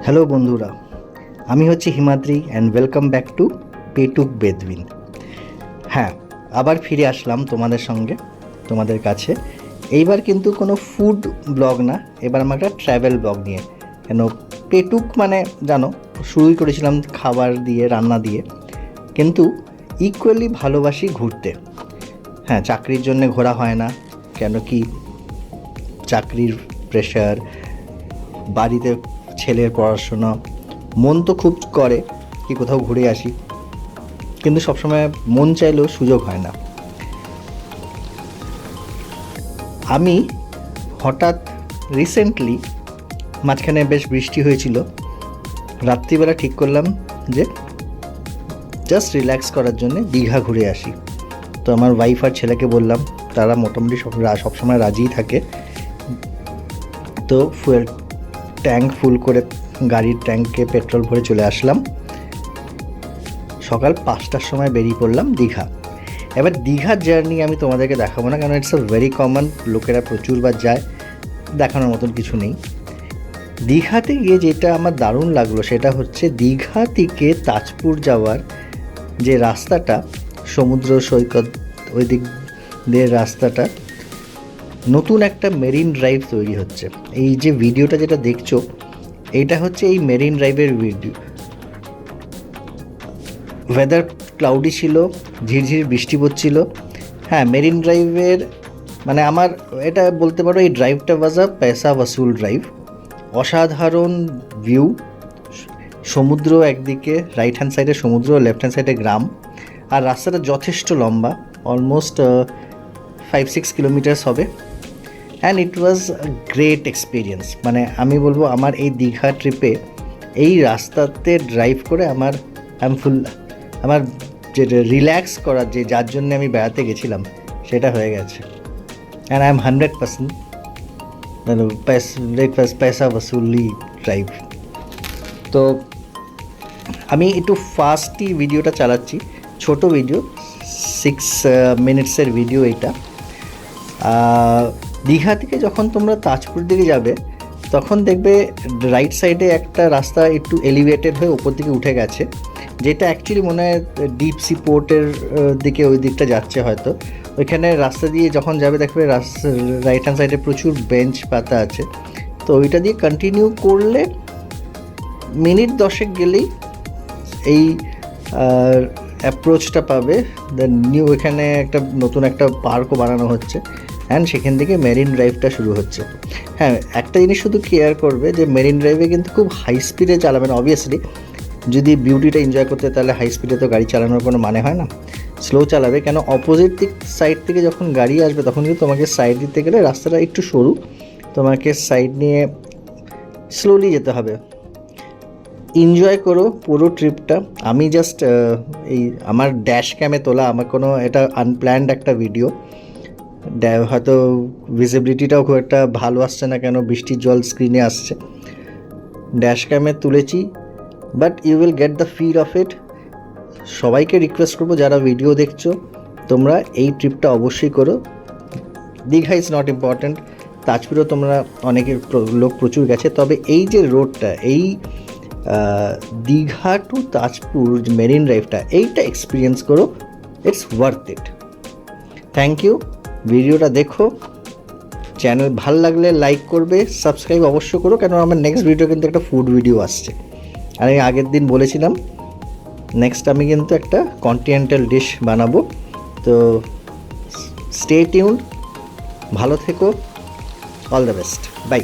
Hello বন্ধুরা, আমি হচ্ছি Himadri and welcome back to পেটুক বেদবিন। হ্যাঁ, আবার ফিরে আসলাম তোমাদের কাছে। এইবার কিন্তু কোনো ফুড ব্লগ না, এবার আমার একটা ট্র্যাভেল ব্লগ নিয়ে। কেন পেটুক মানে জানো, শুরুই করেছিলাম খাবার দিয়ে, রান্না দিয়ে, কিন্তু ইকুয়ালি ভালোবাসি ঘুরতে। হ্যাঁ, চাকরির জন্য ঘোরা হয় না, কেন কি চাকরির প্রেশার, বাড়িতে ছেলের পড়াশোনা, মন তো খুব করে কি কোথাও ঘুরে আসি, কিন্তু সবসময় মন চাইলেও সুযোগ হয় না। আমি হঠাৎ রিসেন্টলি মাঝখানে বেশ বৃষ্টি হয়েছিল, রাত্রিবেলা ঠিক করলাম যে জাস্ট রিল্যাক্স করার জন্য দীঘা ঘুরে আসি। তো আমার ওয়াইফ আর ছেলেকে বললাম, তারা মোটামুটি সবসময় রাজিই থাকে। তো ফুয়েল ট্যাঙ্ক ফুল করে গাড়ির ট্যাঙ্কে পেট্রোল ভরে চলে আসলাম। সকাল 5টার সময় বেরিয়ে পড়লাম দীঘা। এবার দীঘার জার্নি আমি তোমাদেরকে দেখাবো না, কারণ ইটস আ ভেরি কমন, লোকেরা প্রচুরবার যায়, দেখানোর মতন কিছু নেই। দীঘাতে গিয়ে যেটা আমার দারুণ লাগলো সেটা হচ্ছে দীঘা থেকে তাজপুর যাওয়ার যে রাস্তাটা, সমুদ্র সৈকত ওই দিক দিয়ে রাস্তাটা, নতুন একটা মেরিন ড্রাইভ তৈরি হচ্ছে। এই যে ভিডিওটা যেটা দেখছো, এইটা হচ্ছে এই মেরিন ড্রাইভের ভিডিও। ওয়েদার ক্লাউডি ছিল, ঝিরঝির বৃষ্টি পড়ছিল। হ্যাঁ, মেরিন ড্রাইভের মানে আমার এটা বলতে পারো এই ড্রাইভটা ওয়াজ আ পয়সা ওয়াসুল ড্রাইভ। অসাধারণ ভিউ, সমুদ্র একদিকে, রাইট হ্যান্ড সাইডে সমুদ্র, লেফট হ্যান্ড সাইডে গ্রাম, আর রাস্তাটা যথেষ্ট লম্বা, অলমোস্ট 5-6 কিলোমিটার্স হবে। And it was a great experience. মানে আমি বলবো আমার এই দীঘা ট্রিপে এই রাস্তাতে ড্রাইভ করে আমার যে রিল্যাক্স করার যে যার জন্য আমি বেড়াতে গেছিলাম সেটা হয়ে গেছে। অ্যান্ড আই এম 100% পয়সা ওয়াসুলি ড্রাইভ। তো আমি একটু ফাস্টই ভিডিওটা চালাচ্ছি, ছোট ভিডিও, 6 মিনিটসের ভিডিও এটা। দীঘা থেকে যখন তোমরা তাজপুর দিকে যাবে তখন দেখবে রাইট সাইডে একটা রাস্তা একটু এলিভেটেড হয়ে ওপর দিকে উঠে গেছে, যেটা অ্যাকচুয়ালি মনে হয় ডিপ সি পোর্টের দিকে, ওই দিকটা যাচ্ছে হয়তো। ওইখানে রাস্তা দিয়ে যখন যাবে দেখবে রাইট হ্যান্ড সাইডে প্রচুর বেঞ্চ পাতা আছে। তো ওইটা দিয়ে কন্টিনিউ করলে মিনিট 10 গেলেই এই অ্যাপ্রোচটা পাবে। দেন এখানে একটা নতুন একটা পার্কও বানানো হচ্ছে, অ্যান্ড সেখান থেকে মেরিন ড্রাইভটা শুরু হচ্ছে। হ্যাঁ, একটা জিনিস শুধু কেয়ার করবে যে মেরিন ড্রাইভে কিন্তু খুব হাই স্পিডে চালাবে না। অবভিয়াসলি যদি বিউটিটা এনজয় করতে, তাহলে হাই স্পিডে তো গাড়ি চালানোর কোনো মানে হয় না, স্লো চালাবে। কেন অপোজিট সাইড থেকে যখন গাড়ি আসবে তখন কিন্তু তোমাকে সাইড দিতে গেলে রাস্তাটা একটু সরু, তোমাকে সাইড নিয়ে স্লোলি যেতে হবে। এনজয় করো পুরো ট্রিপটা। আমি জাস্ট এই আমার ড্যাশ ক্যামে তোলা, আমার কোনো এটা আনপ্ল্যান্ড একটা ভিডিও, হয়তো ভিজিবিলিটিটাও খুব একটা ভালো আসছে না, কেন বৃষ্টির জল স্ক্রিনে আসছে। ড্যাশ ক্যামে তুলেছি, but you will get the feel of it. সবাইকে রিকোয়েস্ট করবো যারা ভিডিও দেখছো, তোমরা এই ট্রিপটা অবশ্যই করো। দীঘা ইজ নট ইম্পর্ট্যান্ট, তাজপুরেও তোমরা অনেকের লোক প্রচুর গেছে, তবে এই যে রোডটা, এই দীঘা টু তাজপুর মেরিন ড্রাইভটা, এইটা এক্সপিরিয়েন্স করো, it's worth it. Thank you. ভিডিওটা দেখো, চ্যানেল ভালো লাগলে লাইক করবে, সাবস্ক্রাইব অবশ্য করো, কেন আমার নেক্সট ভিডিও কিন্তু একটা ফুড ভিডিও আসছে। আর আমি আগের দিন বলেছিলাম নেক্সট আমি কিন্তু একটা কন্টিনেন্টাল ডিশ বানাবো। তো স্টে টিউনড, ভালো থেকো, অল দ্য বেস্ট, বাই।